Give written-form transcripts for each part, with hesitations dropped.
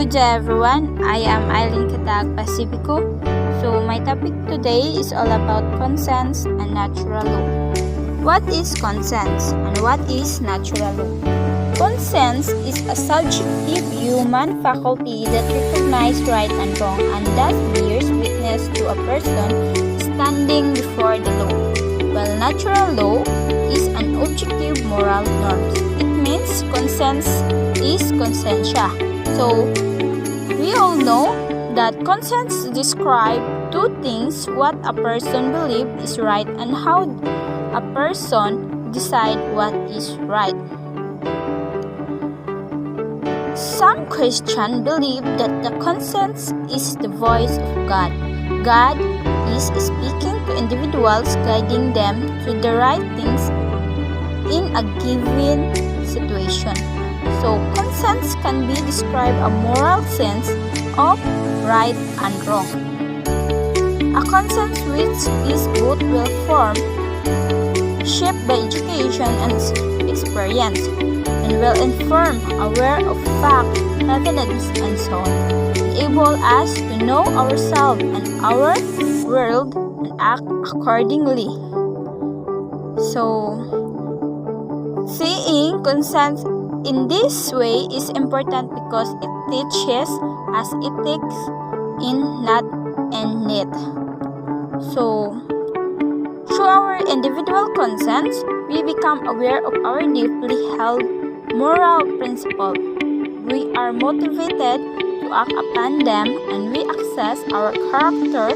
Good day everyone, I am Eileen Katag Pacifico. So my topic today is all about consents and natural law. What is consents and what is natural law? Consents is a subjective human faculty that recognizes right and wrong and thus bears witness to a person standing before the law. While natural law is an objective moral norm. It means consents is consentia. So, we all know that consents describe two things: what a person believes is right and how a person decides what is right. Some Christians believe that the consent is the voice of God. God is speaking to individuals, guiding them to the right things in a given situation. So, consents can be described a moral sense of right and wrong. A consent which is both well formed, shaped by education and experience, and well informed, aware of fact, evidence, and so on, enable us to know ourselves and our world and act accordingly. So, seeing consent in this way is important because it teaches us ethics in not and net. So, through our individual consents, we become aware of our deeply held moral principles. We are motivated to act upon them and we assess our character,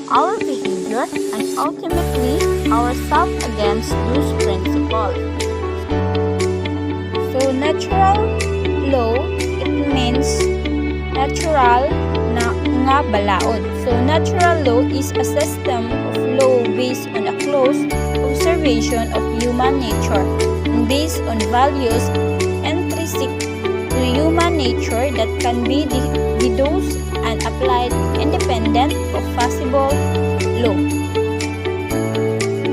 our behavior, and ultimately ourselves against those principles. So, natural law, it means natural na nga balaod. So, natural law is a system of law based on a close observation of human nature and based on values intrinsic to human nature that can be deduced and applied independent of possible law.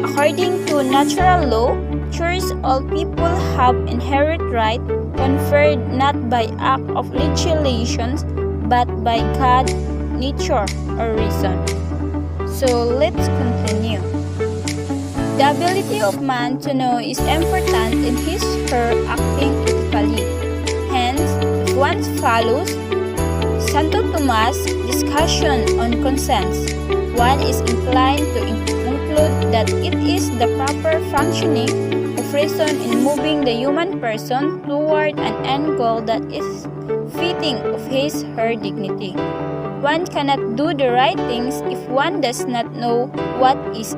According to natural law, all people have inherent right conferred not by act of legislation but by God's nature or reason. So let's continue. The ability of man to know is important in his or her acting ethically. Hence, if one follows Santo Tomas' discussion on consents, one is inclined to conclude that it is the proper functioning of reason in moving the human person toward an end goal that is fitting of his or her dignity. One cannot do the right things if one does not know what is.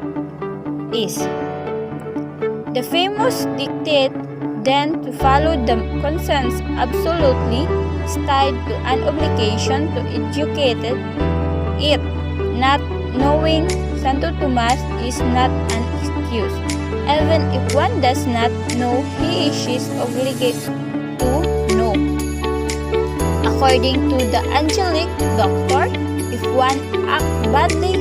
The famous dictate then to follow the consents absolutely is tied to an obligation to educate it. Not knowing Santo Tomas is not an excuse. Even if one does not know, he is obligated to know. According to the angelic doctor, if one acts badly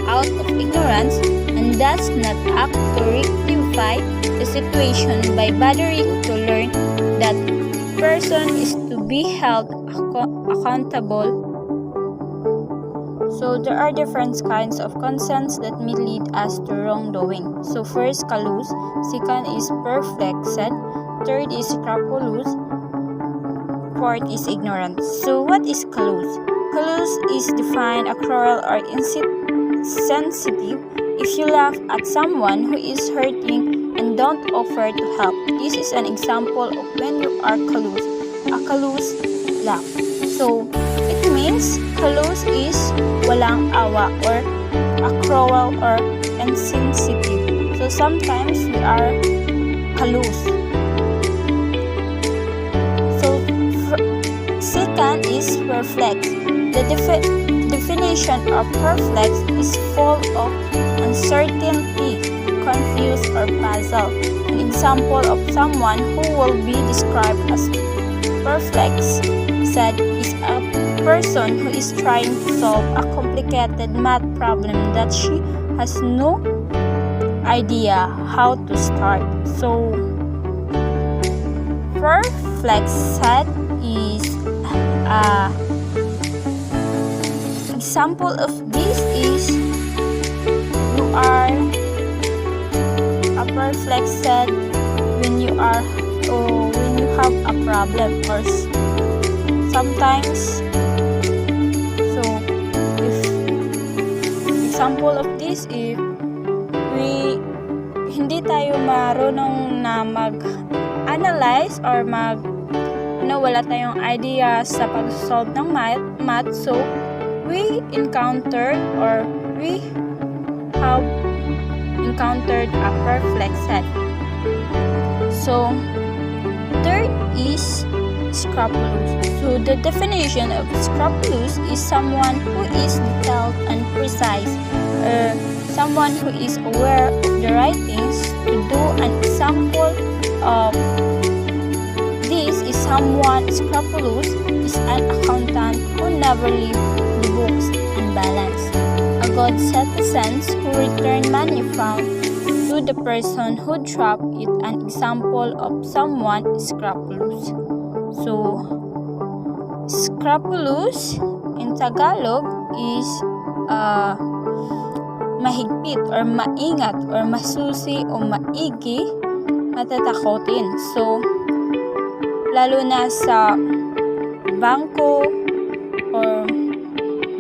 out of ignorance and does not act to rectify the situation by bothering to learn, that person is to be held accountable. So there are different kinds of consents that may lead us to wrongdoing. So first, callous, second is perplexed, third is scrupulous, fourth is ignorant. So what is callous? Callous is defined as cruel or insensitive. If you laugh at someone who is hurting and don't offer to help, this is an example of when you are callous, a callous laugh. So it means callous is walang awa or a cruel or insensitive. So sometimes we are callous. So second is perplexed. The definition of perplexed is full of uncertainty, confused or puzzled. An example of someone who will be described as perplexed said is a person who is trying to solve a complicated math problem that she has no idea how to start. So, perplexed is Example of this is you are perplexed when you have a problem, or sometimes. So if example of this, if hindi tayo marunong na mag-analyze or wala tayong idea sa pag-solve ng math, so we have encountered a perplexed. So third is scrupulous. So the definition of scrupulous is someone who is detailed and precise, or someone who is aware of the right things to do. An example of this is someone scrupulous is an accountant who never leaves the books unbalanced, a good citizen who return money found to the person who dropped it. An example of someone scrupulous. So scrupulous in Tagalog is mahigpit or maingat or masusi o maigi, matatakotin. So lalo na sa bangko or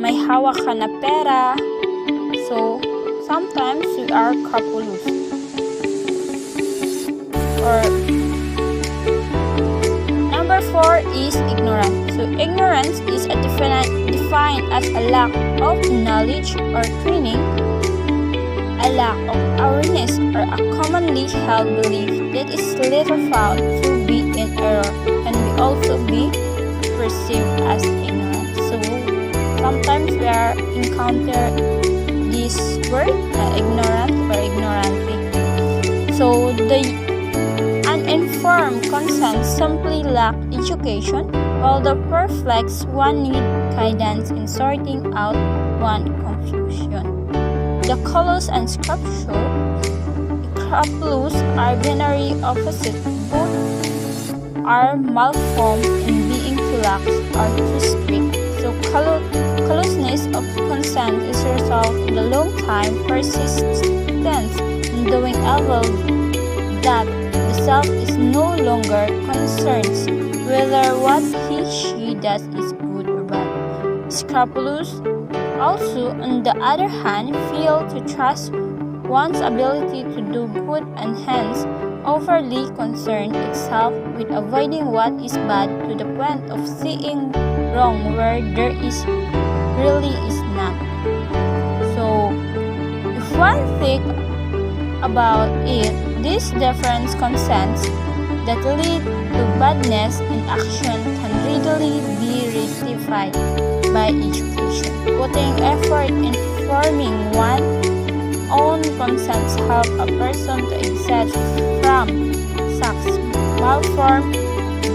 may hawak ka na pera, so sometimes we are scrupulous. Or number 4 is ignorant. So ignorance is defined as a lack of knowledge or training, a lack of awareness, or a commonly held belief that is later found to be in error, can also be perceived as ignorant. So sometimes we encounter this word, ignorant or ignorantly. So the uninformed consent simply lack education, while the perplexed one need guidance in sorting out one confusion. The callous and scrupulous are binary opposite. Both are malformed in being too lax or too strict. So callousness of consent is a result of the long time persistence in doing evil that the self is no longer concerned whether what she does is good or bad. Scrupulous also, on the other hand, fail to trust one's ability to do good and hence overly concern itself with avoiding what is bad to the point of seeing wrong where there really is none. So, if one thinks about it, these different consents that lead to badness in action can readily be rectified by education. Putting effort in forming one's own consents help a person to exit from such malformed,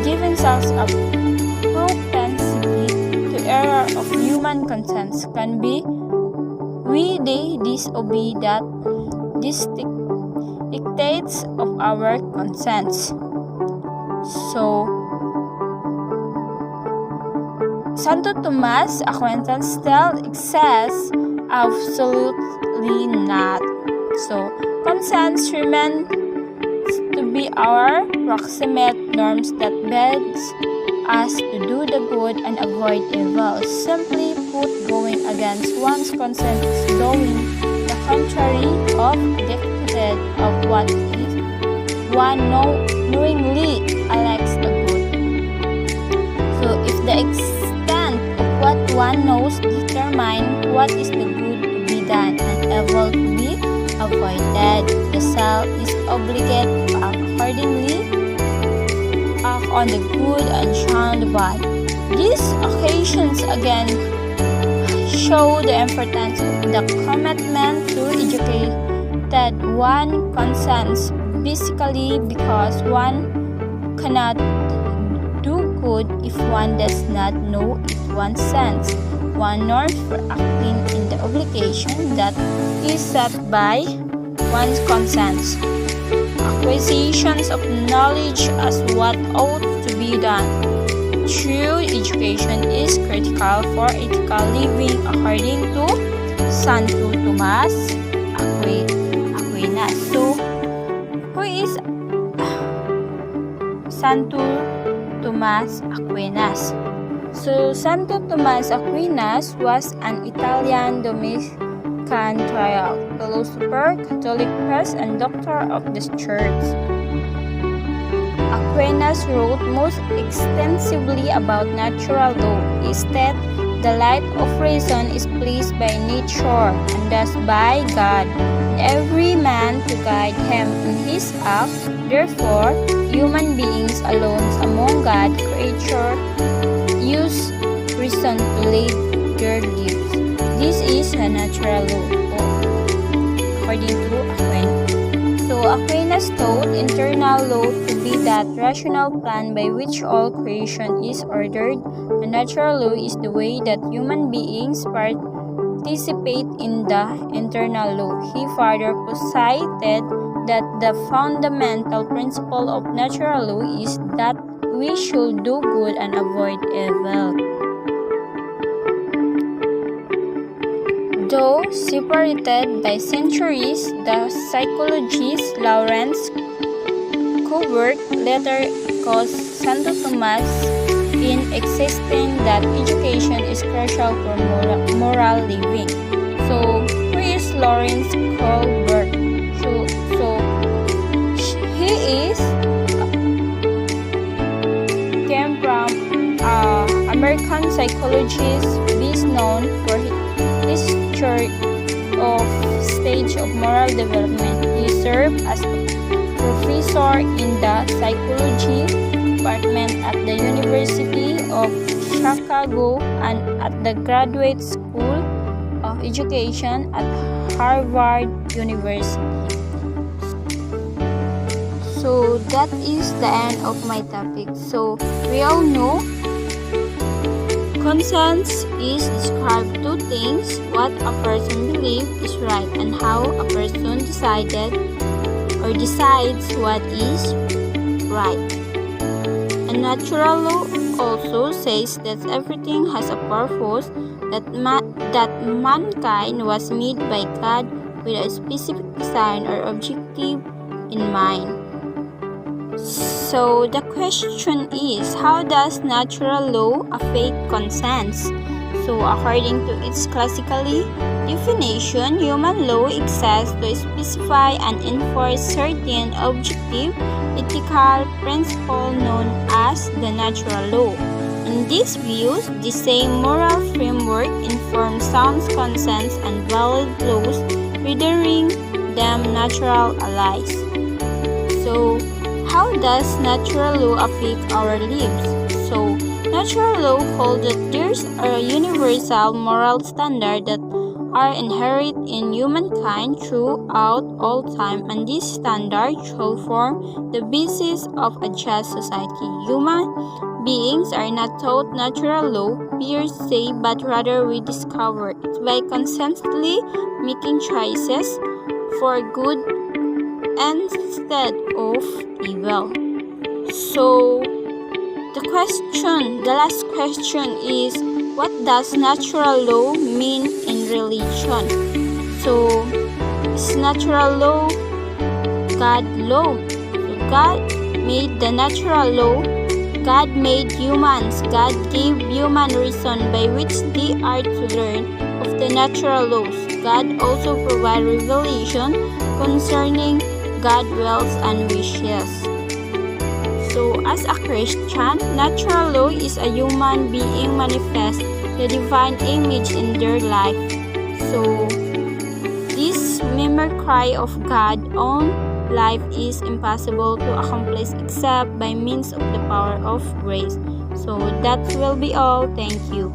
giving such a propensity to error of human consents can be we disobey that dictates of our consents. So Santo Tomas Aquinas says absolutely not. So consents remain to be our proximate norms that bids us to do the good and avoid evil. Simply put, going against one's consent is doing the contrary of dictated of what is one knowingly elects the good. So if the extent of what one knows determine what is the good to be done and evil to be avoided, the self is obligated to act accordingly, act on the good and shun the bad. These occasions again show the importance of the commitment to educate that one consents basically because one cannot do good if one does not know it oneself. One norms for acting in the obligation that is set by one's consents. Acquisitions of knowledge as what ought to be done. true education is critical for ethical living according to Santo Tomas Aquinas. So, who is Santo Tomas Aquinas? So, Santo Tomas Aquinas was an Italian Dominican philosopher, Catholic priest, and doctor of the Church. Aquinas wrote most extensively about natural law. He stated, "The light of reason is placed by nature, and thus by God, and every man to guide him in his act. Therefore, human beings alone among God's creatures use reason to lead their lives. This is a natural law," according to Aquinas. So, Aquinas taught internal law to be that rational plan by which all creation is ordered. A natural law is the way that human beings participate in the internal law. He further posited that the fundamental principle of natural law is that we should do good and avoid evil. Though separated by centuries, the psychologist Lawrence Kohlberg later caused Santo Tomas in insisting that education is crucial for moral living. So, who is Lawrence Kohlberg? So he came from American psychologist, best known for his church of stage of moral development. He served as a professor in the psychology department at the University of Chicago and at the Graduate School of Education at Harvard University. So that is the end of my topic. So we all know conscience is described two things: what a person believes is right and how a person decides what is right. And natural law also says that everything has a purpose, that mankind was made by God with a specific design or objective in mind. So the question is, how does natural law affect conscience? So according to its classical definition, human law exists to specify and enforce certain objective ethical principles known as the natural law. In these views, the same moral framework informs sound conscience and valid laws, rendering them natural allies. So, how does natural law affect our lives? So, natural law holds that there's a universal moral standard that are inherent in humankind throughout all time, and this standard shall form the basis of a just society. Human beings are not taught natural law per se, but rather we discover it by consistently making choices for good instead of evil. So, the last question is, what does natural law mean in religion? So, is natural law God law? So, God made the natural law. God made humans. God gave human reason by which they are to learn of the natural laws. God also provided revelation concerning God's wills and wishes. So, as a Christian, natural law is a human being manifest the divine image in their life. So, this mimicry of God's own life is impossible to accomplish except by means of the power of grace. So, that will be all. Thank you.